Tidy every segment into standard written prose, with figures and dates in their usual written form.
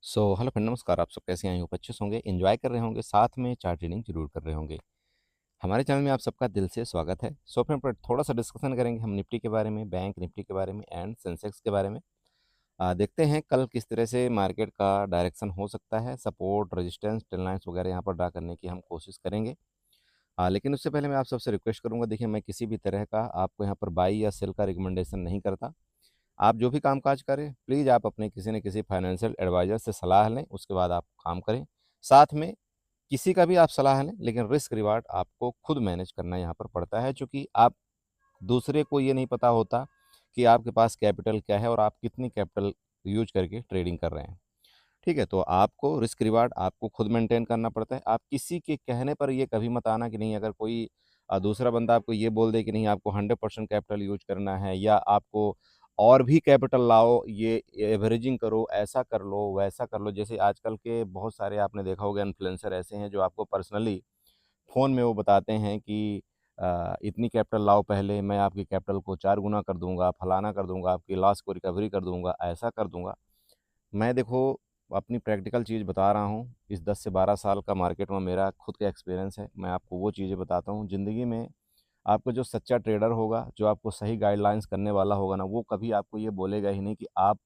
Hello friend, नमस्कार। आप सब कैसे हैं? होप अच्छे से होंगे, एंजॉय कर रहे होंगे, साथ में चार्ट रीडिंग जरूर कर रहे होंगे। हमारे चैनल में आप सबका दिल से स्वागत है। फ्रेंड, पर थोड़ा सा डिस्कशन करेंगे हम निफ्टी के बारे में, बैंक निफ्टी के बारे में एंड सेंसेक्स के बारे में। देखते हैं कल किस तरह से मार्केट का डायरेक्शन हो सकता है। सपोर्ट, रेजिस्टेंस, ट्रेंड लाइंस वगैरह यहाँ पर ड्रा करने की हम कोशिश करेंगे। लेकिन उससे पहले मैं आप सबसे रिक्वेस्ट करूंगा, देखिए मैं किसी भी तरह का आपको यहाँ पर बाई या सेल का रिकमेंडेशन नहीं करता। आप जो भी कामकाज करें, प्लीज़ आप अपने किसी न किसी फाइनेंशियल एडवाइज़र से सलाह लें, उसके बाद आप काम करें। साथ में किसी का भी आप सलाह लें, लेकिन रिस्क रिवार्ड आपको खुद मैनेज करना यहाँ पर पड़ता है, चूँकि आप दूसरे को ये नहीं पता होता कि आपके पास कैपिटल क्या है और आप कितनी कैपिटल यूज़ करके ट्रेडिंग कर रहे हैं। ठीक है? तो आपको रिस्क रिवार्ड आपको खुद मेंटेन करना पड़ता है। आप किसी के कहने पर ये कभी मत आना कि नहीं, अगर कोई दूसरा बंदा आपको ये बोल दे कि नहीं आपको 100% कैपिटल यूज़ करना है या आपको और भी कैपिटल लाओ, ये एवरेजिंग करो, ऐसा कर लो, वैसा कर लो। जैसे आजकल के बहुत सारे आपने देखा होगा इन्फ्लुएंसर ऐसे हैं जो आपको पर्सनली फ़ोन में वो बताते हैं कि इतनी कैपिटल लाओ पहले, मैं आपकी कैपिटल को 4 गुना कर दूँगा, फलाना कर दूँगा, आपकी लॉस को रिकवरी कर दूँगा, ऐसा कर दूँगा। मैं देखो अपनी प्रैक्टिकल चीज़ बता रहा हूँ। इस 10 से 12 साल का मार्केट में मेरा खुद का एक्सपीरियंस है। मैं आपको वो चीज़ें बताता हूँ। ज़िंदगी में आपको जो सच्चा ट्रेडर होगा, जो आपको सही गाइडलाइंस करने वाला होगा ना, वो कभी आपको ये बोलेगा ही नहीं कि आप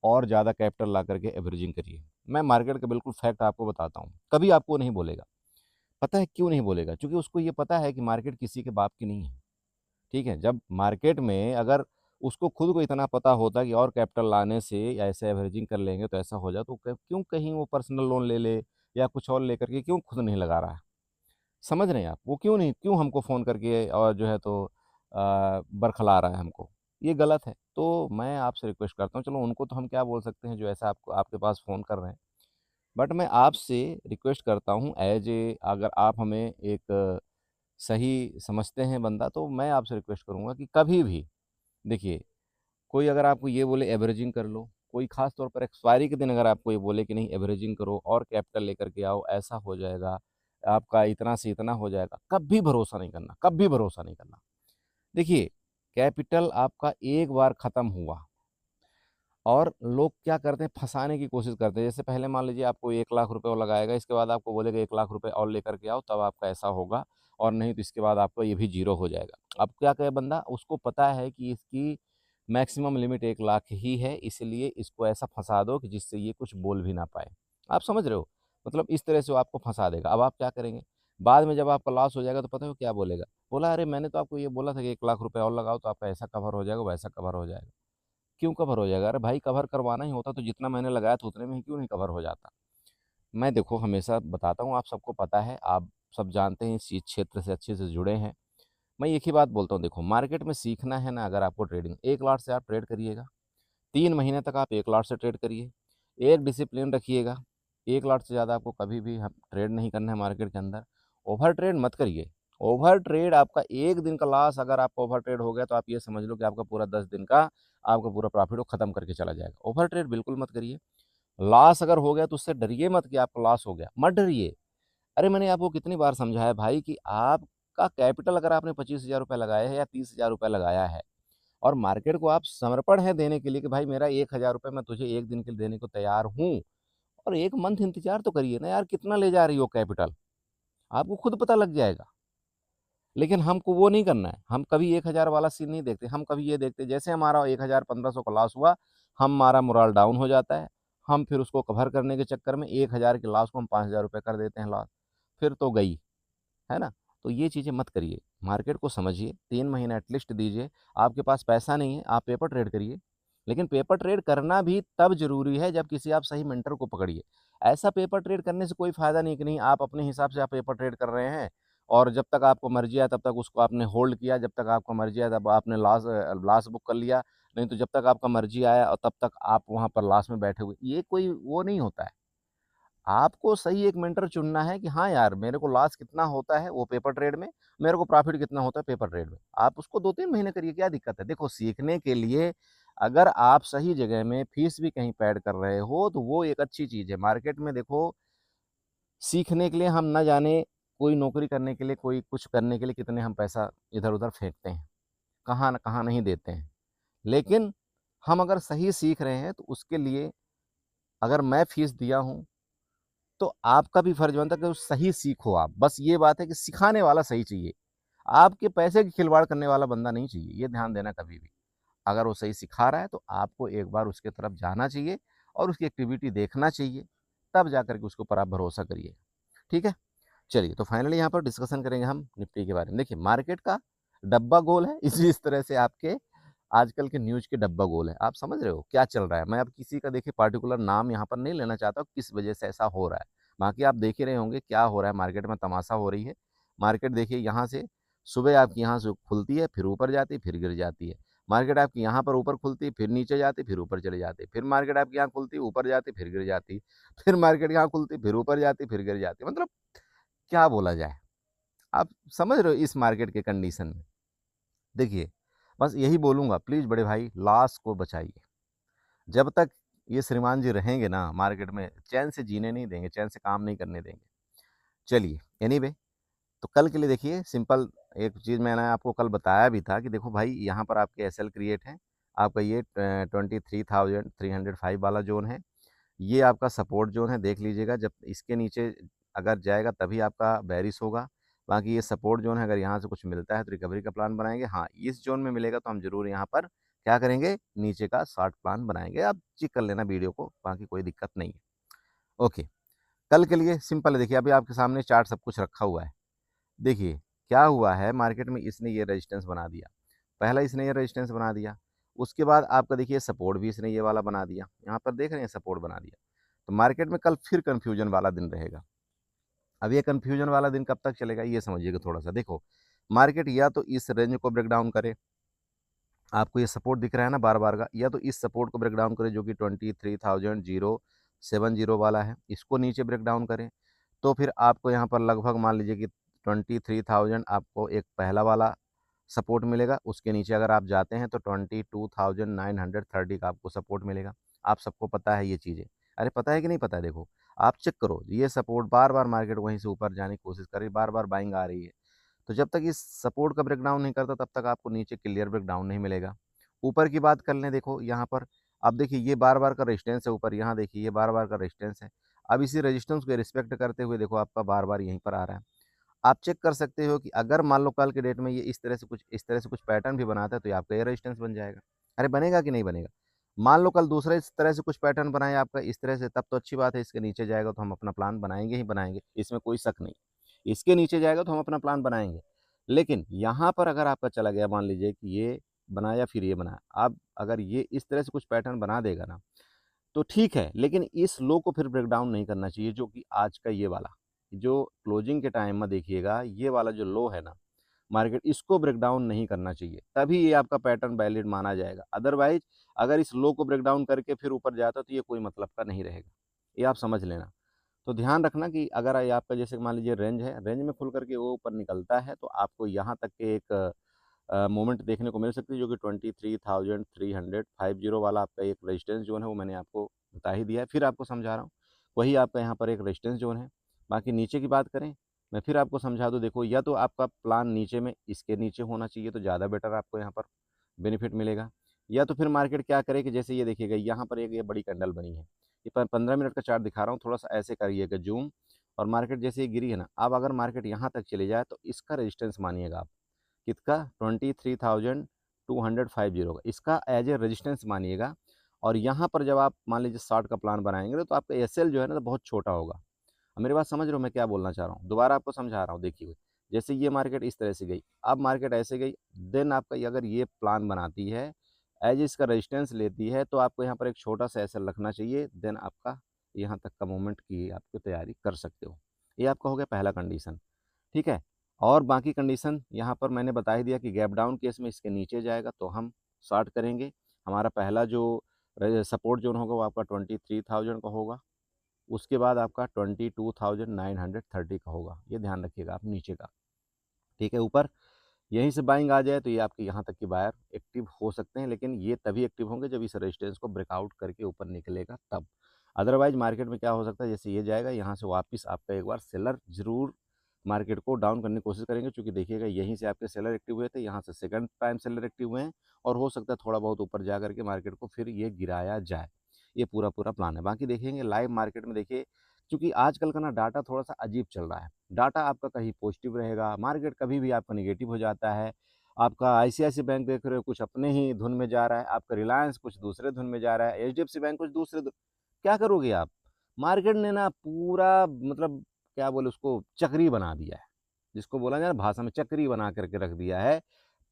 और ज़्यादा कैपिटल ला करके एवरेजिंग करिए। मैं मार्केट का बिल्कुल फैक्ट आपको बताता हूँ। कभी आपको नहीं बोलेगा। पता है क्यों नहीं बोलेगा? क्योंकि उसको ये पता है कि मार्केट किसी के बाप की नहीं है। ठीक है? जब मार्केट में अगर उसको खुद को इतना पता होता कि और कैपिटल लाने से या ऐसे एवरेजिंग कर लेंगे तो ऐसा हो जाए, तो क्यों कहीं वो पर्सनल लोन ले ले या कुछ और लेकर के क्यों खुद नहीं लगा रहा है? समझ रहे हैं आप? वो क्यों हमको फ़ोन करके और जो है तो बरखला रहा है हमको? ये गलत है। तो मैं आपसे रिक्वेस्ट करता हूँ, चलो उनको तो हम क्या बोल सकते हैं जो ऐसा आपको आपके पास फ़ोन कर रहे हैं। बट मैं आपसे रिक्वेस्ट करता हूँ एज़ ए, अगर आप हमें एक सही समझते हैं बंदा, तो मैं आपसे रिक्वेस्ट करूँगा कि कभी भी देखिए, कोई अगर आपको ये बोले एवरेजिंग कर लो, कोई ख़ास तौर पर एक्सपायरी के दिन अगर आपको ये बोले कि नहीं एवरेजिंग करो और कैपिटल लेकर के आओ, ऐसा हो जाएगा, आपका इतना से इतना हो जाएगा, कभी भरोसा नहीं करना, कभी भरोसा नहीं करना। देखिए, कैपिटल आपका एक बार ख़त्म हुआ और लोग क्या करते हैं, फँसाने की कोशिश करते हैं। जैसे पहले मान लीजिए आपको 1 लाख रुपए वो लगाएगा, इसके बाद आपको बोलेगा 1 लाख रुपए और लेकर के आओ, तब आपका ऐसा होगा और नहीं तो इसके बाद आपका ये भी ज़ीरो हो जाएगा। अब क्या करे बंदा, उसको पता है कि इसकी मैक्सिमम लिमिट 1 लाख ही है, इसलिए इसको ऐसा फँसा दो कि जिससे ये कुछ बोल भी ना पाए। आप समझ रहे हो? मतलब इस तरह से वो आपको फँसा देगा। अब आप क्या करेंगे? बाद में जब आपका लॉस हो जाएगा तो पता है वो क्या बोलेगा? बोला, "अरे! मैंने तो आपको ये बोला था कि 1 लाख रुपए और लगाओ तो आपका ऐसा कवर हो जाएगा, वैसा कवर हो जाएगा।" क्यों कवर हो जाएगा? अरे भाई, कवर करवाना ही होता तो जितना मैंने लगाया था उतने में ही क्यों नहीं कवर हो जाता? मैं देखो हमेशा बताता हूँ, आप सबको पता है, आप सब जानते हैं, इस चीज़ क्षेत्र से अच्छे से जुड़े हैं। मैं एक ही बात बोलता हूँ, देखो मार्केट में सीखना है ना अगर आपको ट्रेडिंग, 1 लॉट से आप ट्रेड करिएगा। 3 महीने तक आप 1 लॉट से ट्रेड करिए। एक डिसिप्लिन रखिएगा। 1 लॉट से ज़्यादा आपको कभी भी हम ट्रेड नहीं करना है मार्केट के अंदर। ओवर ट्रेड मत करिए। ओवर ट्रेड आपका 1 दिन का लॉस अगर आपका ओवर ट्रेड हो गया तो आप ये समझ लो कि आपका पूरा 10 दिन का आपका पूरा प्रॉफ़िट वो ख़त्म करके चला जाएगा। ओवर ट्रेड बिल्कुल मत करिए। लॉस अगर हो गया तो उससे डरिए मत कि आपका लॉस हो गया, मत डरिए। अरे मैंने आपको कितनी बार समझाया भाई कि आपका कैपिटल अगर आपने ₹25,000 लगाया है या ₹30,000 लगाया है और मार्केट को आप समर्पण है देने के लिए कि भाई मेरा ₹1,000 मैं तुझे 1 दिन के लिए देने को तैयार हूँ, और 1 मंथ इंतज़ार तो करिए ना यार, कितना ले जा रही हो कैपिटल? आपको खुद पता लग जाएगा। लेकिन हमको वो नहीं करना है, हम कभी 1,000 वाला सीन नहीं देखते, हम कभी ये देखते हैं जैसे हमारा 1,000 1500 का लॉस हुआ, हमारा मोरल डाउन हो जाता है, हम फिर उसको कवर करने के चक्कर में 1,000 के लॉस को हम ₹5,000 कर देते हैं लॉस, फिर तो गई, है ना? तो ये चीज़ें मत करिए, मार्केट को समझिए, 3 महीने एटलीस्ट दीजिए। आपके पास पैसा नहीं है, आप पेपर ट्रेड करिए, लेकिन पेपर ट्रेड करना भी तब ज़रूरी है जब किसी आप सही मेंटर को पकड़िए। ऐसा पेपर ट्रेड करने से कोई फ़ायदा नहीं कि नहीं आप अपने हिसाब से आप पेपर ट्रेड कर रहे हैं और जब तक आपको मर्ज़ी आए तब तक उसको आपने होल्ड किया, जब तक आपको मर्ज़ी आए तब आपने लॉस बुक कर लिया, नहीं तो जब तक आपका मर्ज़ी आया और तब तक आप वहाँ पर लॉस में बैठे हुए। ये कोई वो नहीं होता है। आपको सही एक मेंटर चुनना है कि हाँ यार, मेरे को लॉस कितना होता है वो पेपर ट्रेड में, मेरे को प्रॉफ़िट कितना होता है पेपर ट्रेड में। आप उसको 2-3 महीने करिए, क्या दिक्कत है? देखो सीखने के लिए अगर आप सही जगह में फीस भी कहीं पेड कर रहे हो, तो वो एक अच्छी चीज़ है। मार्केट में देखो, सीखने के लिए हम ना जाने कोई नौकरी करने के लिए, कोई कुछ करने के लिए कितने हम पैसा इधर-उधर फेंकते हैं, कहाँ न कहाँ नहीं देते हैं। लेकिन हम अगर सही सीख रहे हैं तो उसके लिए अगर मैं फीस दिया हूँ तो आपका भी फर्ज बनता है कि सही सीखो आप। बस ये बात है कि सिखाने वाला सही चाहिए, आपके पैसे की खिलवाड़ करने वाला बंदा नहीं चाहिए, ये ध्यान देना कभी भी। अगर वो सही सिखा रहा है तो आपको एक बार उसके तरफ जाना चाहिए और उसकी एक्टिविटी देखना चाहिए, तब जाकर के उसके ऊपर आप भरोसा करिए। ठीक है, चलिए तो फाइनली यहाँ पर डिस्कशन करेंगे हम निफ्टी के बारे में। देखिए मार्केट का डब्बा गोल है, इस तरह से आपके आजकल के न्यूज के डब्बा गोल है। आप समझ रहे हो क्या चल रहा है। मैं अब किसी का देखिए पार्टिकुलर नाम यहाँ पर नहीं लेना चाहता हूँ, किस वजह से ऐसा हो रहा है। बाकी आप देख ही रहे होंगे क्या हो रहा है मार्केट में, तमाशा हो रही है। मार्केट देखिए यहाँ से सुबह आपकी यहाँ से खुलती है, फिर ऊपर जाती है, फिर गिर जाती है। मार्केट आपकी यहाँ पर ऊपर खुलती है, फिर नीचे जाती, फिर ऊपर चले जाते, फिर मार्केट आपकी यहाँ खुलती, ऊपर जाती, फिर गिर जाती, फिर मार्केट यहाँ खुलती, फिर ऊपर जाती, फिर गिर जाती। मतलब क्या बोला जाए, आप समझ रहे हो इस मार्केट के कंडीशन में। देखिए बस यही बोलूँगा, प्लीज़ बड़े भाई लॉस को बचाइए। जब तक ये श्रीमान जी रहेंगे ना मार्केट में, चैन से जीने नहीं देंगे, चैन से काम नहीं करने देंगे। चलिए एनीवे, तो कल के लिए देखिए सिंपल एक चीज़ मैंने आपको कल बताया भी था कि देखो भाई यहाँ पर आपके एसएल क्रिएट है, आपका ये 23,305 वाला जोन है, ये आपका सपोर्ट जोन है, देख लीजिएगा। जब इसके नीचे अगर जाएगा तभी आपका बेरिश होगा। बाकी ये सपोर्ट जोन है, अगर यहाँ से कुछ मिलता है तो रिकवरी का प्लान बनाएंगे। हाँ, इस जोन में मिलेगा तो हम जरूर यहाँ पर क्या करेंगे, नीचे का शॉर्ट प्लान बनाएंगे। आप चेक कर लेना वीडियो को, बाकी कोई दिक्कत नहीं है। ओके, कल के लिए सिंपल है। देखिए अभी आपके सामने चार्ट सब कुछ रखा हुआ है। देखिए क्या हुआ है मार्केट में, इसने ये रेजिस्टेंस बना दिया, पहला इसने ये रेजिस्टेंस बना दिया, उसके बाद आपका देखिए सपोर्ट भी इसने ये वाला बना दिया, यहाँ पर देख रहे हैं सपोर्ट बना दिया। तो मार्केट में कल फिर कन्फ्यूजन वाला दिन रहेगा। अब ये कन्फ्यूजन वाला दिन कब तक चलेगा ये समझिएगा थोड़ा सा। देखो मार्केट या तो इस रेंज को ब्रेक डाउन करे, आपको ये सपोर्ट दिख रहा है ना बार बार का, या तो इस सपोर्ट को ब्रेक डाउन करे जो कि 23,070 वाला है, इसको नीचे ब्रेक डाउन करे, तो फिर आपको यहाँ पर लगभग मान लीजिए कि 23,000 आपको एक पहला वाला सपोर्ट मिलेगा। उसके नीचे अगर आप जाते हैं तो 22,930 का आपको सपोर्ट मिलेगा। आप सबको पता है ये चीज़ें, अरे पता है कि नहीं पता है। देखो आप चेक करो, ये सपोर्ट बार बार मार्केट वहीं से ऊपर जाने की कोशिश कर रही है, बार बार बाइंग आ रही है। तो जब तक इस सपोर्ट का ब्रेकडाउन नहीं करता तब तक आपको नीचे क्लियर ब्रेकडाउन नहीं मिलेगा। ऊपर की बात कर लें, देखो यहाँ पर अब देखिए ये बार बार का रेजिस्टेंस है ऊपर, यहाँ देखिए ये बार बार का रेजिस्टेंस है। अब इसी रेजिस्टेंस को रिस्पेक्ट करते हुए देखो आपका बार बार यहीं पर आ रहा है। आप चेक कर सकते हो कि अगर मान लो कल के डेट में ये इस तरह से कुछ पैटर्न भी बनाता है तो ये आपका ये रेजिस्टेंस बन जाएगा। अरे बनेगा कि नहीं बनेगा। मान लो कल दूसरे इस तरह से कुछ पैटर्न बनाए आपका इस तरह से, तब तो अच्छी बात है, इसके नीचे जाएगा तो हम अपना प्लान बनाएंगे ही बनाएंगे, इसमें कोई शक नहीं। इसके नीचे जाएगा तो हम अपना प्लान बनाएंगे। लेकिन यहाँ पर अगर आपका चला गया, मान लीजिए कि ये बनाया फिर ये बनाया, आप अगर ये इस तरह से कुछ पैटर्न बना देगा ना तो ठीक है, लेकिन इस लो को फिर ब्रेक डाउन नहीं करना चाहिए, जो कि आज का ये वाला जो क्लोजिंग के टाइम में देखिएगा ये वाला जो लो है ना मार्केट, इसको ब्रेक डाउन नहीं करना चाहिए, तभी ये आपका पैटर्न वैलिड माना जाएगा। अदरवाइज अगर इस लो को ब्रेक डाउन करके फिर ऊपर जाता तो ये कोई मतलब का नहीं रहेगा, ये आप समझ लेना। तो ध्यान रखना कि अगर ये आपका जैसे मान लीजिए रेंज है, रेंज में खुल करके वो ऊपर निकलता है तो आपको यहाँ तक के एक मोमेंट देखने को मिल सकती है, जो कि 23,350 वाला आपका एक रेजिस्टेंस जोन है, वो मैंने आपको बता ही दिया है, फिर आपको समझा रहा हूँ। वही आपका यहाँ पर एक रेजिस्टेंस जोन है। बाकी नीचे की बात करें, मैं फिर आपको समझा दूँ। देखो या तो आपका प्लान नीचे में इसके नीचे होना चाहिए तो ज़्यादा बेटर आपको यहाँ पर बेनिफिट मिलेगा, या तो फिर मार्केट क्या करे कि जैसे ये देखिएगा यहाँ पर एक ये बड़ी कैंडल बनी है, ये 15 मिनट का चार्ट दिखा रहा हूँ, थोड़ा सा ऐसे करिएगा जूम, और मार्केट जैसे ये गिरी है ना, अब अगर मार्केट यहाँ तक चले जाए तो इसका रेजिस्टेंस मानिएगा आप, किसका, 23,250 का, इसका एज ए रेजिस्टेंस मानिएगा। और यहाँ पर जब आप मान लीजिए शॉर्ट का प्लान बनाएंगे तो आपका एसएल जो है ना तो बहुत छोटा होगा। अब मेरी बात समझ रहे हो मैं क्या बोलना चाह रहा हूँ, दोबारा आपको समझा रहा हूँ। देखिए जैसे ये मार्केट इस तरह से गई, अब मार्केट ऐसे गई, देन आपका अगर ये प्लान बनाती है, एज इसका रेजिस्टेंस लेती है, तो आपको यहाँ पर एक छोटा सा एसएल रखना चाहिए, देन आपका यहाँ तक का मूवमेंट की आपकी तैयारी कर सकते हो। ये आपका हो गया पहला कंडीशन, ठीक है। और बाकी कंडीशन यहाँ पर मैंने बता ही दिया कि गैप डाउन केस में इसके नीचे जाएगा तो हम शॉर्ट करेंगे। हमारा पहला जो सपोर्ट जोन होगा वो आपका 23,000 का होगा, उसके बाद आपका 22,930 का होगा, ये ध्यान रखिएगा आप नीचे का, ठीक है। ऊपर यहीं से बाइंग आ जाए तो ये आपके यहाँ तक की बायर एक्टिव हो सकते हैं, लेकिन ये तभी एक्टिव होंगे जब इस रेजिस्टेंस को ब्रेकआउट करके ऊपर निकलेगा तब। अदरवाइज मार्केट में क्या हो सकता है, जैसे ये जाएगा यहाँ से वापस आपका एक बार सेलर जरूर मार्केट को डाउन करने की कोशिश करेंगे, क्योंकि देखिएगा यहीं से आपके सेलर एक्टिव हुए थे, यहाँ से सेकंड टाइम सेलर एक्टिव हुए हैं, और हो सकता है थोड़ा बहुत ऊपर जा करके मार्केट को फिर ये गिराया जाए। ये पूरा पूरा प्लान है। बाकी देखेंगे लाइव मार्केट में, देखिए क्योंकि आजकल का ना डाटा थोड़ा-सा अजीब चल रहा है। डाटा आपका कहीं पॉजिटिव रहेगा, मार्केट कभी भी आपका नेगेटिव हो जाता है। आपका आईसीआईसीआई बैंक देख रहे हो कुछ अपने ही धुन में जा रहा है, आपका रिलायंस कुछ दूसरे धुन में जा रहा है, एचडीएफसी बैंक कुछ दूसरे धुन, क्या करोगे आप? मार्केट ने ना पूरा मतलब क्या बोले उसको चक्री बना दिया है। जिसको बोला जाए ना भाषा में, चक्री बना करके रख दिया है।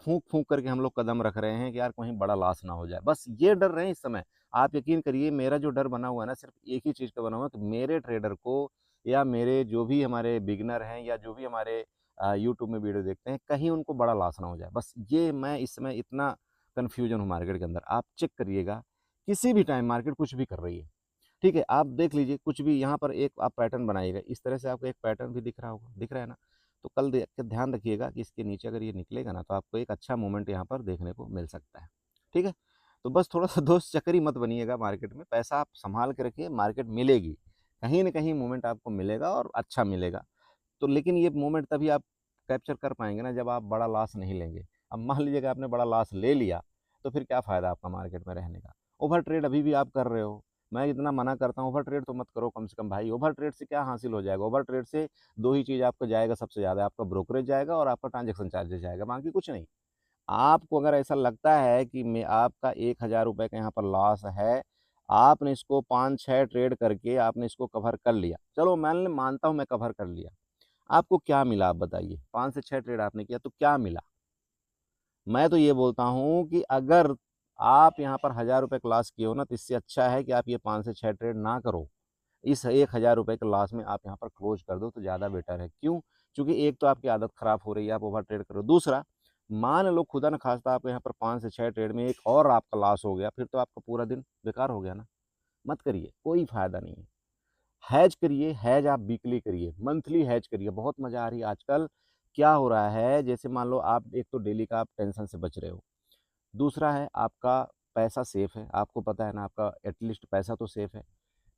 फूँक-फूँक करके हम लोग कदम रख रहे हैं कि यार कहीं बड़ा लॉस ना हो जाए। बस ये डर रहे हैं इस समय। आप यकीन करिए मेरा जो डर बना हुआ है ना सिर्फ़ एक ही चीज़ का बना हुआ है कि मेरे ट्रेडर को या मेरे जो भी हमारे बिगिनर हैं या जो भी हमारे यूट्यूब में वीडियो देखते हैं, कहीं उनको बड़ा लॉस ना हो जाए। बस ये मैं इस समय इतना कन्फ्यूज़न हूँ मार्केट के अंदर। आप चेक करिएगा, किसी भी टाइम मार्केट कुछ भी कर रही है। ठीक है, आप देख लीजिए कुछ भी यहाँ पर एक आप पैटर्न बनाइएगा, इस तरह से आपको एक पैटर्न भी दिख रहा होगा, दिख रहा है ना? तो कल देख के ध्यान रखिएगा कि इसके नीचे अगर ये निकलेगा ना, तो आपको एक अच्छा मोमेंट यहाँ पर देखने को मिल सकता है, ठीक है? तो बस थोड़ा-सा दोस्त चक्करी मत बनिएगा मार्केट में, पैसा आप सँभाल के रखिए, मार्केट मिलेगी। कहीं न कहीं मोमेंट आपको मिलेगा और अच्छा मिलेगा। तो लेकिन ये मोमेंट तभी आप कैप्चर कर पाएँगे ना जब आप बड़ा लॉस नहीं लेंगे। अब मान लीजिएगा आपने बड़ा लॉस ले लिया, तो फिर क्या फ़ायदा आपका मार्केट में रहने का? ओवर ट्रेड अभी भी आप कर रहे हो। मैं इतना मना करता हूँ ओवर ट्रेड तो मत करो कम से कम भाई। ओवर ट्रेड से क्या हासिल हो जाएगा? ओवर ट्रेड से 2 ही चीज़ आपको जाएगा सबसे ज़्यादा, आपका ब्रोकरेज जाएगा और आपका ट्रांज़ैक्शन चार्जेज़ जाएगा, बाकी कुछ नहीं। आपको अगर ऐसा लगता है कि मैं आपका ₹1000 का यहाँ पर लॉस है, आपने इसको 5-6 ट्रेड करके आपने इसको कवर कर लिया। चलो मैं मानता हूँ मैं कवर कर लिया। आपको क्या मिला आप बताइए? 5 से 6 ट्रेड आपने किया तो क्या मिला? मैं तो ये बोलता हूँ कि अगर आप यहाँ पर ₹1000 का लॉस किए हो ना, तो इससे अच्छा है कि आप ये 5 से 6 ट्रेड ना करो। इस ₹1000 के लॉस में आप यहाँ पर क्लोज़ कर दो तो ज़्यादा बेटर है। क्यों? क्योंकि एक तो आपकी आदत खराब हो रही है, आप ओवर ट्रेड कर रहे हो। दूसरा, मान लो खुदा न खास्ता आपको यहाँ पर 5 से 6 ट्रेड में एक और आपका लॉस हो गया, फिर तो आपका पूरा दिन बेकार हो गया ना। मत करिए, कोई फ़ायदा नहीं है। हैज करिए, हैज आप वीकली करिए, मंथली हैज करिए, बहुत मज़ा आ रही है आजकल। क्या हो रहा है, जैसे मान लो आप एक तो डेली का आप टेंशन से बच रहे हो। दूसरा है आपका पैसा सेफ है, आपको पता है ना आपका एटलीस्ट पैसा तो सेफ है।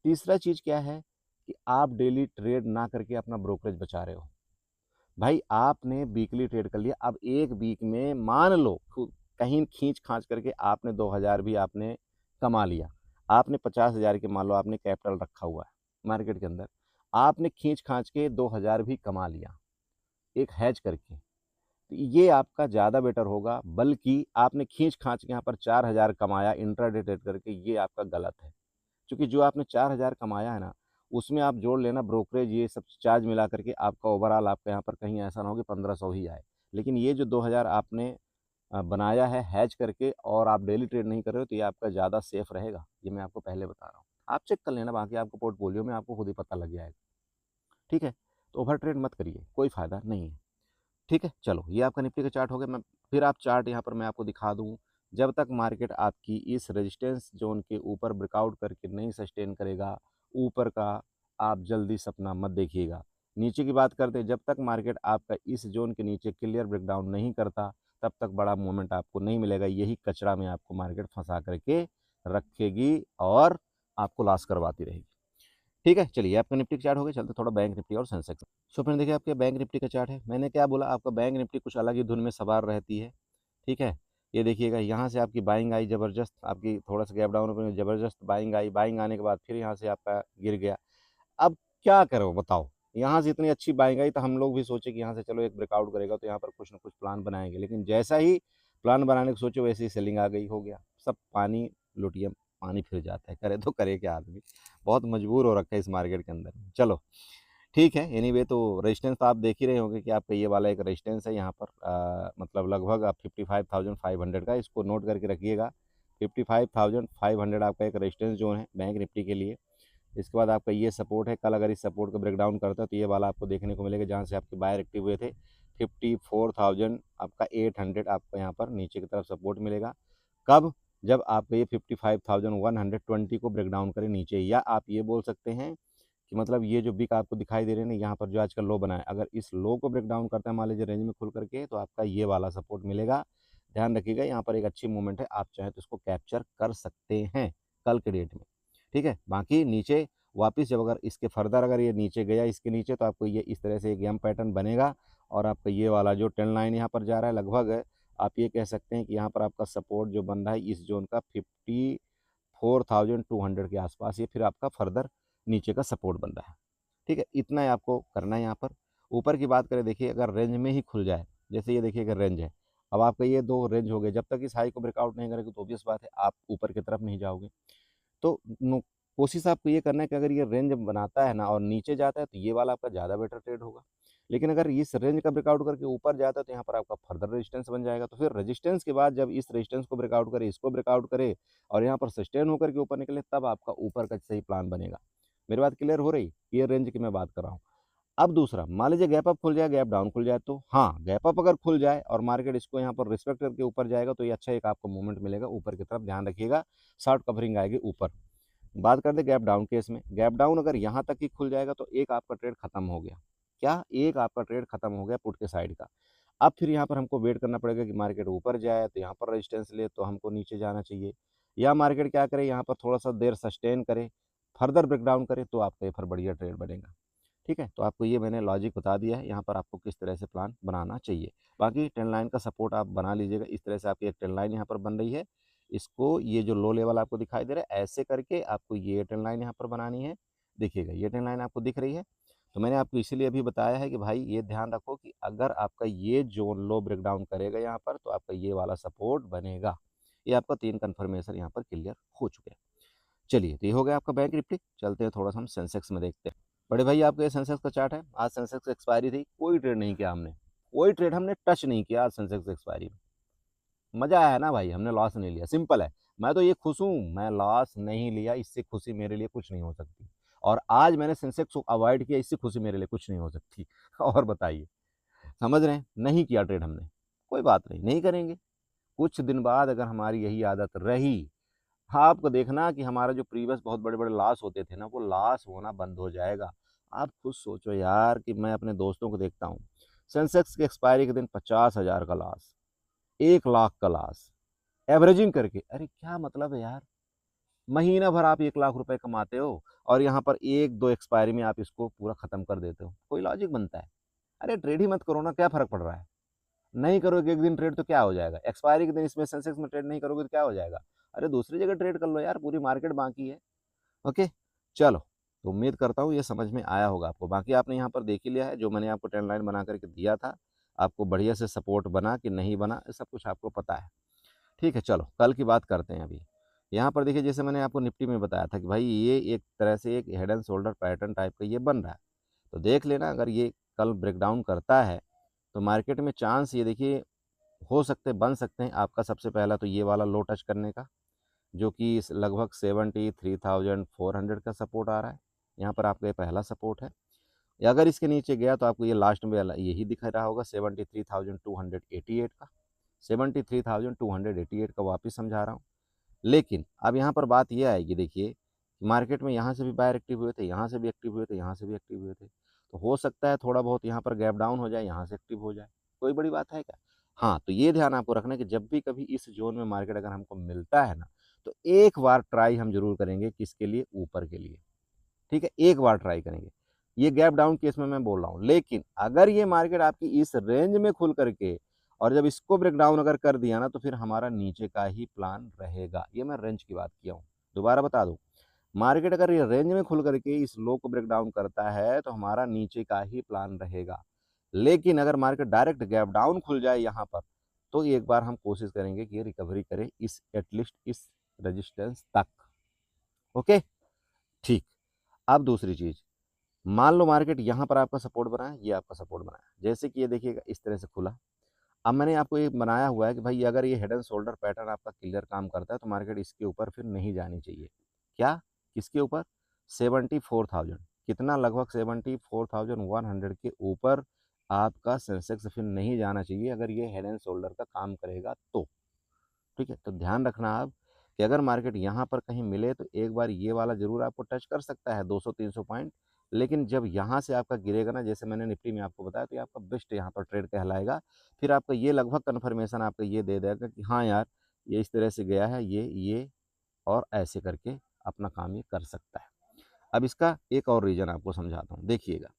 तीसरा चीज़ क्या है कि आप डेली ट्रेड ना करके अपना ब्रोकरेज बचा रहे हो। भाई आपने वीकली ट्रेड कर लिया, अब 1 वीक में मान लो कहीं खींच-खाच करके आपने 2000 भी आपने कमा लिया। आपने 50,000 के मान लो आपने कैपिटल रखा हुआ है मार्केट के अंदर। आपने खींच-खाच के 2000 भी कमा लिया, एक हैज करके। तो ये आपका ज़्यादा बेटर होगा, बल्कि आपने खींच-खाच के यहाँ पर 4000 कमाया इंट्राडे ट्रेड करके, ये आपका गलत है। क्योंकि जो आपने 4000 कमाया है ना, उसमें आप जोड़ लेना ब्रोकरेज ये सब चार्ज मिला करके आपका ओवरऑल आपका यहाँ पर कहीं ऐसा ना हो कि 1500 ही आए। लेकिन ये जो 2000 आपने बनाया है हैज करके और आप डेली ट्रेड नहीं कर रहे हो, तो ये आपका ज़्यादा सेफ रहेगा। ये मैं आपको पहले बता रहा हूँ। आप चेक कर लेना, बाकी आपको पोर्टफोलियो में आपको खुद ही पता लग जाएगा। ठीक है? तो ओवर ट्रेड मत करिए, कोई फ़ायदा नहीं है। ठीक है? चलो ये आपका निफ्टी का चार्ट हो गया। मैं फिर आप चार्ट यहाँ पर मैं आपको दिखा दूँ। जब तक मार्केट आपकी इस रेजिस्टेंस ज़ोन के ऊपर ब्रेकआउट करके नहीं सस्टेन करेगा, ऊपर का आप जल्दी सपना मत देखिएगा। नीचे की बात करते हैं, जब तक मार्केट आपका इस ज़ोन के नीचे क्लियर ब्रेकडाउन नहीं करता, तब तक बड़ा मूवमेंट आपको नहीं मिलेगा। यही कचरा में आपको मार्केट फँसा करके रखेगी और आपको लॉस करवाती रहेगी। ठीक है, चलिए आपका निफ्टी का चार्ट हो गया, चलते थोड़ा बैंक निफ्टी और सेंसेक्स। सो फ्रेंड देखिए आपके बैंक निफ्टी का चार्ट है। मैंने क्या बोला, आपका बैंक निफ्टी कुछ अलग ही धुन में सवार रहती है, ठीक है? ये देखिएगा यहाँ से आपकी बाइंग आई ज़बरदस्त, आपकी थोड़ा-सा गैप डाउन ओपन ज़बरदस्त बाइंग आई, बाइंग आने के बाद फिर यहाँ से आपका गिर गया। अब क्या करो बताओ? यहाँ से इतनी अच्छी बाइंग आई तो हम लोग भी सोचे कि यहाँ से चलो एक ब्रेकआउट करेगा तो यहाँ पर कुछ न कुछ प्लान बनाएँगे। लेकिन जैसा ही प्लान बनाने को सोचे वैसे ही सेलिंग आ गई, हो गया। सब पानी लुटिया पानी फिर जाता है, करे तो करे क्या आदमी? बहुत मजबूर हो रखा है इस मार्केट के अंदर। चलो ठीक है, एनीवे तो रेजिस्टेंस तो आप देख ही रहे होंगे कि आपका ये वाला एक रेजिस्टेंस है यहाँ पर मतलब लगभग आप 55,500 का इसको नोट करके रखिएगा। 55,500 आपका एक रेजिस्टेंस ज़ोन है बैंक निफ्टी के लिए। इसके बाद आपका ये सपोर्ट है, कल अगर इस सपोर्ट को ब्रेक डाउन करता है तो ये वाला आपको देखने को मिलेगा जहाँ से आपके बायर एक्टिव हुए थे। 54,000 आपका 800 आपको यहाँ पर नीचे की तरफ सपोर्ट मिलेगा। कब? जब आपका ये 55,120 को ब्रेक डाउन करे नीचे, या आप ये बोल सकते हैं कि मतलब ये जो विक आपको दिखाई दे रहे हैं ना यहाँ पर जो आजकल लो बना है, अगर इस लो को ब्रेक डाउन करता है मान लीजिए रेंज में खुल करके, तो आपका ये वाला सपोर्ट मिलेगा। ध्यान रखिएगा यहाँ पर एक अच्छी मूवमेंट है, आप चाहें तो इसको कैप्चर कर सकते हैं कल के डेट में। ठीक है, बाकी नीचे वापस जब अगर इसके फर्दर अगर ये नीचे गया इसके नीचे, तो आपको ये इस तरह से एक एम पैटर्न बनेगा और आपका ये वाला जो ट्रेंड लाइन यहाँ पर जा रहा है लगभग आप ये कह सकते हैं कि यहाँ पर आपका सपोर्ट जो बन रहा है इस जोन का 4200 के आसपास ये फिर आपका फर्दर नीचे का सपोर्ट बन रहा है। ठीक है, इतना ही आपको करना है यहाँ पर। ऊपर की बात करें, देखिए अगर रेंज में ही खुल जाए, जैसे ये देखिए अगर रेंज है, अब आपका ये दो रेंज हो गए, जब तक इस हाई को ब्रेकआउट नहीं करेगा तो ऑब्वियस बात है आप ऊपर की तरफ नहीं जाओगे। तो कोशिश आपको ये करना है कि अगर ये रेंज बनाता है ना और नीचे जाता है तो ये वाला आपका ज़्यादा बेटर ट्रेड होगा। लेकिन अगर इस रेंज का ब्रेकआउट करके ऊपर जाता है तो यहाँ पर आपका फर्दर रेजिस्टेंस बन जाएगा। तो फिर रेजिस्टेंस के बाद जब इस रेजिस्टेंस को ब्रेकआउट करे, इसको ब्रेकआउट करे और यहाँ पर सस्टेन होकर के ऊपर निकले, तब आपका ऊपर का सही प्लान बनेगा। मेरी बात क्लियर हो रही? ये रेंज की मैं बात कर रहा हूँ। अब दूसरा, मान लीजिए गैप अप खुल जाए, गैप डाउन खुल जाए, तो हाँ, गैप अप अगर खुल जाए और मार्केट इसको यहाँ पर रिस्पेक्ट करके ऊपर जाएगा तो ये अच्छा एक आपको मूवमेंट मिलेगा ऊपर की तरफ। ध्यान रखिएगा, शॉर्ट कवरिंग आएगी ऊपर। बात करते गैप डाउन केस में, गैप डाउन अगर यहाँ तक ही खुल जाएगा तो एक आपका ट्रेड खत्म हो गया। क्या? एक आपका ट्रेड खत्म हो गया पुट के साइड का। अब फिर यहाँ पर हमको वेट करना पड़ेगा कि मार्केट ऊपर जाए तो यहाँ पर रेजिस्टेंस ले तो हमको नीचे जाना चाहिए, या मार्केट क्या करे, यहाँ पर थोड़ा सा देर सस्टेन करे, फर्दर ब्रेकडाउन करे, तो आपका ये फिर बढ़िया ट्रेड बनेगा। ठीक है, तो आपको ये मैंने लॉजिक बता दिया है, यहाँ पर आपको किस तरह से प्लान बनाना चाहिए। बाकी ट्रेंड लाइन का सपोर्ट आप बना लीजिएगा। इस तरह से आपकी एक ट्रेंड लाइन यहाँ पर बन रही है, इसको ये जो लो लेवल आपको दिखाई दे रहा है, ऐसे करके आपको ये ट्रेंड लाइन यहाँ पर बनानी है। देखिएगा ये ट्रेंड लाइन आपको दिख रही है। तो मैंने आपको इसीलिए अभी बताया है कि भाई ये ध्यान रखो कि अगर आपका ये जोन लो ब्रेकडाउन करेगा यहाँ पर तो आपका ये वाला सपोर्ट बनेगा। ये आपका 3 कन्फर्मेशन यहाँ पर क्लियर हो चुके हैं। चलिए, तो ये हो गया आपका बैंक निफ्टी। चलते हैं थोड़ा सा हम सेंसेक्स में देखते हैं। बड़े भाई आपका ये सेंसेक्स का चार्ट है। आज सेंसेक्स एक्सपायरी थी, कोई ट्रेड नहीं किया हमने, कोई ट्रेड हमने टच नहीं किया आज सेंसेक्स एक्सपायरी में। मजा आया ना भाई, हमने लॉस नहीं लिया, सिंपल है। मैं तो ये खुश हूँ, मैं लॉस नहीं लिया, इससे खुशी मेरे लिए कुछ नहीं हो सकती। और आज मैंने सेंसेक्स को अवॉइड किया, इससे खुशी मेरे लिए कुछ नहीं हो सकती। और बताइए, समझ रहे हैं? नहीं किया ट्रेड हमने, कोई बात नहीं, नहीं करेंगे। कुछ दिन बाद अगर हमारी यही आदत रही, हाँ, आपको देखना कि हमारा जो प्रीवियस बहुत बड़े बड़े लॉस होते थे ना, वो लॉस होना बंद हो जाएगा। आप खुद सोचो यार कि मैं अपने दोस्तों को देखता हूँ, सेंसेक्स के एक्सपायरी के दिन 50,000 का लॉस, 1 लाख का लॉस, एवरेजिंग करके। अरे क्या मतलब है यार, महीना भर आप 1 लाख रुपए कमाते हो और यहाँ पर एक दो एक्सपायरी में आप इसको पूरा खत्म कर देते हो, कोई लॉजिक बनता है? अरे ट्रेड ही मत करो ना, क्या फर्क पड़ रहा है? नहीं करोगे एक दिन ट्रेड तो क्या हो जाएगा? एक्सपायरी के दिन इसमें सेंसेक्स में ट्रेड नहीं करोगे तो क्या हो जाएगा? अरे दूसरी जगह ट्रेड कर लो यार, पूरी मार्केट बाकी है। ओके, चलो, तो उम्मीद करता हूँ ये समझ में आया होगा आपको। बाकी आपने यहाँ पर देख ही लिया है जो मैंने आपको ट्रेंड लाइन बना करके दिया था, आपको बढ़िया से सपोर्ट बना कि नहीं बना, सब कुछ आपको पता है। ठीक है, चलो कल की बात करते हैं। अभी यहाँ पर देखिए, जैसे मैंने आपको निफ्टी में बताया था कि भाई ये एक तरह से एक head and shoulder pattern type का ये बन रहा है। तो देख लेना, अगर ये कल ब्रेकडाउन करता है तो मार्केट में चांस ये देखिए हो सकते बन सकते हैं आपका। सबसे पहला तो ये वाला लो टच करने का, जो कि लगभग 73,400 का सपोर्ट आ रहा है। यहाँ पर आपका ये पहला सपोर्ट है। या अगर इसके नीचे गया तो आपको ये लास्ट में यही दिख रहा होगा 73,288 का, 73,288 का वापस समझा रहा हूँ। लेकिन अब यहाँ पर बात ये आएगी, देखिए मार्केट में यहाँ से भी बायर एक्टिव हुए थे, यहाँ से भी एक्टिव हुए थे, यहाँ से भी एक्टिव हुए थे, तो हो सकता है थोड़ा बहुत यहाँ पर गैप डाउन हो जाए, यहाँ से एक्टिव हो जाए, कोई बड़ी बात है क्या? हाँ, तो ये ध्यान आपको रखना है कि जब भी कभी इस जोन में मार्केट अगर हमको मिलता है ना, तो एक बार ट्राई हम जरूर करेंगे, किसके लिए? ऊपर के लिए। ठीक है, एक बार ट्राई करेंगे। ये गैप डाउन केस में मैं बोल रहा हूँ। लेकिन अगर ये मार्केट आपकी इस रेंज में खुल करके और जब इसको ब्रेक डाउन अगर कर दिया ना, तो फिर हमारा नीचे का ही प्लान रहेगा। ये मैं रेंज की बात किया हूँ, दोबारा बता दूं, मार्केट अगर ये रेंज में खुल करके इस लो को ब्रेक डाउन करता है तो हमारा नीचे का ही प्लान रहेगा। लेकिन अगर मार्केट डायरेक्ट गैप डाउन खुल जाए यहाँ पर, तो एक बार हम कोशिश करेंगे कि ये रिकवरी करे इस एटलीस्ट इस रेजिस्टेंस तक। ओके, ठीक। अब दूसरी चीज, मान लो मार्केट यहाँ पर आपका सपोर्ट बना है, ये आपका सपोर्ट बना है, जैसे कि ये देखिएगा इस तरह से खुला। अब मैंने आपको ये बनाया हुआ है कि भाई अगर ये हेड एंड शोल्डर पैटर्न आपका क्लियर काम करता है तो मार्केट इसके ऊपर फिर नहीं जानी चाहिए। क्या? किसके ऊपर? 74,000, कितना? लगभग 74,100 के ऊपर आपका सेंसेक्स फिर नहीं जाना चाहिए अगर ये हेड एंड शोल्डर का काम करेगा तो। ठीक है, तो ध्यान रखना आप कि अगर मार्केट यहाँ पर कहीं मिले तो एक बार ये वाला जरूर आपको टच कर सकता है 200-300 पॉइंट। लेकिन जब यहाँ से आपका गिरेगा ना, जैसे मैंने निफ्टी में आपको बताया, तो ये आपका बेस्ट यहाँ पर ट्रेड कहलाएगा। फिर आपका ये लगभग कन्फर्मेशन आपका ये दे देगा कि हाँ यार, ये इस तरह से गया है, ये और ऐसे करके अपना काम ये कर सकता है। अब इसका एक और रीज़न आपको समझाता हूँ, देखिएगा।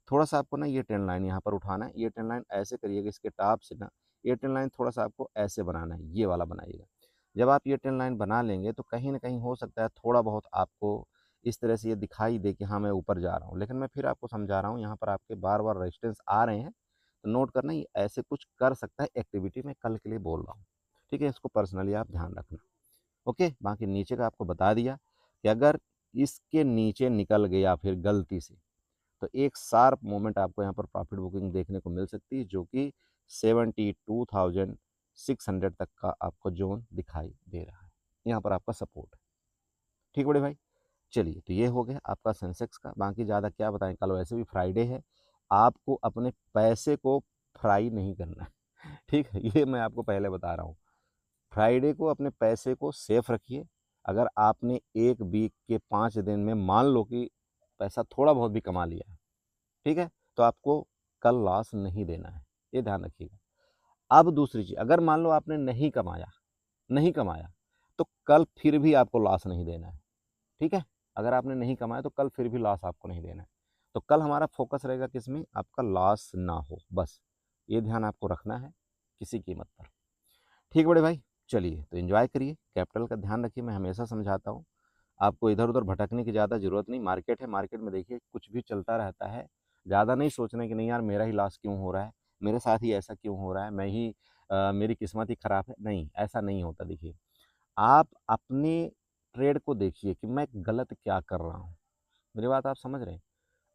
थोड़ा सा आपको ना ये ट्रेंड लाइन यहाँ पर उठाना है, ये ट्रेंड लाइन ऐसे करिएगा, इसके टॉप से ना ये ट्रेंड लाइन थोड़ा सा आपको ऐसे बनाना है, ये वाला बनाइएगा। जब आप ये ट्रेंड लाइन बना लेंगे तो कहीं न कहीं हो सकता है थोड़ा बहुत आपको इस तरह से ये दिखाई दे कि हाँ, मैं ऊपर जा रहा हूँ। लेकिन मैं फिर आपको समझा रहा हूँ, यहाँ पर आपके बार-बार रेजिस्टेंस आ रहे हैं, तो नोट करना ये ऐसे कुछ कर सकता है एक्टिविटी, मैं कल के लिए बोल रहा हूँ। ठीक है? इसको पर्सनली आप ध्यान रखना। ओके? बाकी नीचे का आपको बता दिया कि अगर इसके नीचे निकल गया फिर गलती से, तो एक शार्प मूवमेंट आपको यहाँ पर प्रॉफिट बुकिंग देखने को मिल सकती है, जो कि 72,600 तक का आपको ज़ोन दिखाई दे रहा है। यहाँ पर आपका सपोर्ट है। ठीक बड़े भाई? चलिए, तो ये हो गया आपका सेंसेक्स का। बाकी ज़्यादा क्या बताएँ, कल वैसे भी फ्राइडे है, आपको अपने पैसे को फ्राई नहीं करना है। ठीक है? ये मैं आपको पहले बता रहा हूँ। फ्राइडे को अपने पैसे को सेफ रखिए। अगर आपने 1 वीक के 5 दिन में मान लो कि पैसा थोड़ा बहुत भी कमा लिया है, ठीक है? तो आपको कल लॉस नहीं देना है, ये ध्यान रखिएगा। अब दूसरी चीज़, अगर मान लो आपने नहीं कमाया, तो कल फिर भी आपको लॉस नहीं देना है, ठीक है? अगर आपने नहीं कमाया तो कल फिर भी लॉस आपको नहीं देना है। तो कल हमारा फ़ोकस रहेगा किसमें? आपका लॉस ना हो, बस। ये ध्यान आपको रखना है, किसी कीमत पर। ठीक है बड़े भाई? चलिए, तो एन्जॉय करिए, कैपिटल का ध्यान रखिए, मैं हमेशा समझाता हूँ। आपको इधर-उधर भटकने की ज़्यादा ज़रूरत नहीं, मार्केट है, मार्केट में देखिए कुछ भी चलता रहता है। ज़्यादा नहीं सोचना कि नहीं यार मेरा ही लॉस क्यों हो रहा है, मेरे साथ ही ऐसा क्यों हो रहा है, मेरी किस्मत ही खराब है, नहीं, ऐसा नहीं होता देखिए। आप अपने ट्रेड को देखिए कि मैं गलत क्या कर रहा हूँ, मेरी बात आप समझ रहे हैं?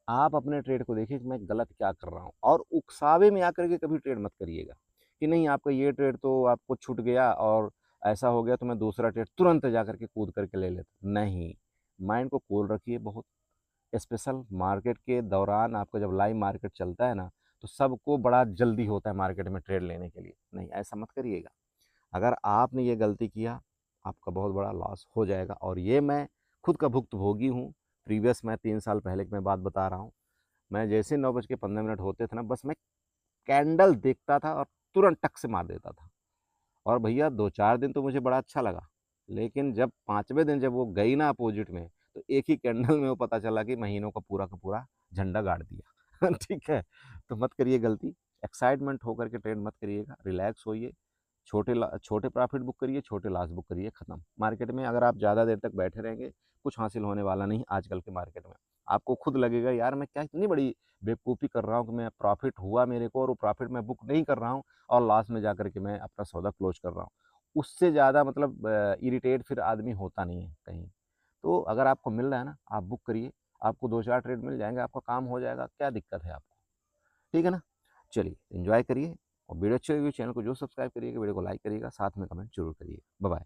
आप अपने ट्रेड को देखिए कि मैं गलत क्या कर रहा हूँ, और उकसावे में आकर के कभी ट्रेड मत करिएगा कि नहीं आपका ये ट्रेड तो आपको छूट गया और ऐसा हो गया तो मैं दूसरा ट्रेड तुरंत जा करके कूद करके ले लेता, नहीं। माइंड को कूल रखिए। बहुत स्पेशल मार्केट के दौरान आपका जब लाइव मार्केट चलता है ना, तो सबको बड़ा जल्दी होता है मार्केट में ट्रेड लेने के लिए, नहीं ऐसा मत करिएगा। अगर आपने ये गलती किया, आपका बहुत बड़ा लॉस हो जाएगा, और ये मैं खुद का भुक्तभोगी हूँ। प्रीवियस मैं 3 साल पहले की मैं बात बता रहा हूँ। मैं जैसे 9:15 होते थे ना, बस मैं कैंडल देखता था और तुरंत टक से मार देता था। और भैया 2-4 दिन तो मुझे बड़ा अच्छा लगा, लेकिन जब 5वें दिन जब वो गई ना अपोजिट में, तो एक ही कैंडल में वो पता चला कि महीनों का पूरा झंडा गाड़ दिया। ठीक है? तो मत करिए गलती, एक्साइटमेंट होकर के ट्रेड मत करिएगा, रिलैक्स होइए, छोटे प्रॉफिट बुक करिए, छोटे लॉस बुक करिए, खत्म। मार्केट में अगर आप ज़्यादा देर तक बैठे रहेंगे, कुछ हासिल होने वाला नहीं आजकल के मार्केट में। आपको खुद लगेगा यार मैं क्या इतनी बड़ी बेवकूफ़ी कर रहा हूँ कि मैं प्रॉफिट हुआ मेरे को और वो प्रॉफिट मैं बुक नहीं कर रहा हूँ, और लॉस में जाकर के मैं अपना सौदा क्लोज़ कर रहा हूँ। उससे ज़्यादा मतलब इरिटेट फिर आदमी होता नहीं है कहीं। तो अगर आपको मिल रहा है ना, आप बुक करिए, आपको 2-4 ट्रेड मिल जाएँगे, आपका काम हो जाएगा, क्या दिक्कत है आपको? ठीक है ना? चलिए, एन्जॉय करिए, और वीडियो अच्छी लगी चैनल को ज़रूर सब्सक्राइब करिएगा, वीडियो को लाइक करिएगा, साथ में कमेंट ज़रूर करिएगा। Bye bye.